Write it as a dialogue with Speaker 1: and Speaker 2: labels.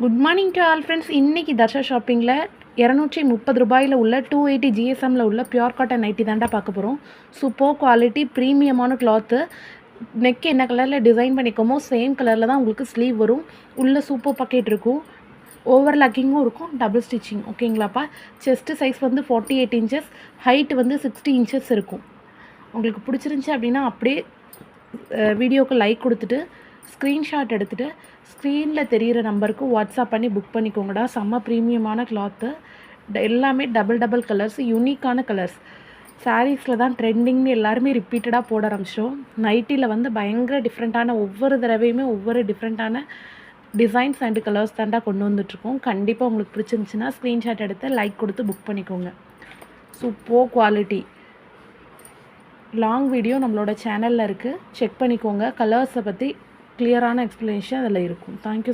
Speaker 1: Good morning to all friends. இன்றைக்கி தர்ஷா ஷாப்பிங்கில் ₹230 உள்ள 280 GSMல உள்ள பியூர் காட்டன் நைட்டி தாண்டா பார்க்க போகிறோம். சூப்பர் குவாலிட்டி ப்ரீமியமான கிளாத்து. நெக் என்ன கலரில் டிசைன் பண்ணிக்கோமோ சேம் கலரில் தான் உங்களுக்கு ஸ்லீவ் வரும். உள்ளே சூப்பர் பாக்கெட் இருக்கும், ஓவர்லாக்கிங்கும் இருக்கும், டபுள் ஸ்டிச்சிங். ஓகேங்களாப்பா. செஸ்ட்டு சைஸ் வந்து 48 இன்ச்சஸ், ஹைட் வந்து 60 இன்ச்சஸ் இருக்கும். உங்களுக்கு பிடிச்சிருந்துச்சி அப்படின்னா அப்படியே வீடியோவுக்கு லைக் கொடுத்துட்டு ஸ்க்ரீன்ஷாட் எடுத்துகிட்டு ஸ்க்ரீனில் தெரிகிற நம்பருக்கு வாட்ஸ்அப் பண்ணி புக் பண்ணிக்கோங்கடா. செம்ம ப்ரீமியமான கிளாத்து. எல்லாமே டபுள் கலர்ஸ், யூனிக்கான கலர்ஸ். சாரீஸில் தான் ட்ரெண்டிங்னு எல்லாருமே ரிப்பீட்டடாக போட ஆரம்பிச்சிட்டோம். நைட்டியில் வந்து பயங்கர டிஃப்ரெண்ட்டான ஒவ்வொரு தடவையுமே ஒவ்வொரு டிஃப்ரெண்ட்டான டிசைன்ஸ் அண்டு கலர்ஸ் தாண்டா கொண்டு வந்துட்ருக்கோம். கண்டிப்பாக உங்களுக்கு பிடிச்சிருந்துச்சின்னா ஸ்க்ரீன்ஷாட் எடுத்து லைக் கொடுத்து புக் பண்ணிக்கோங்க. Super quality. லாங் வீடியோ நம்மளோட சேனலில் இருக்குது, செக் பண்ணிக்கோங்க. கலர்ஸை பற்றி கிளியரான எக்ஸ்ப்ளனேஷன் அதில் இருக்கும். தேங்க்யூ.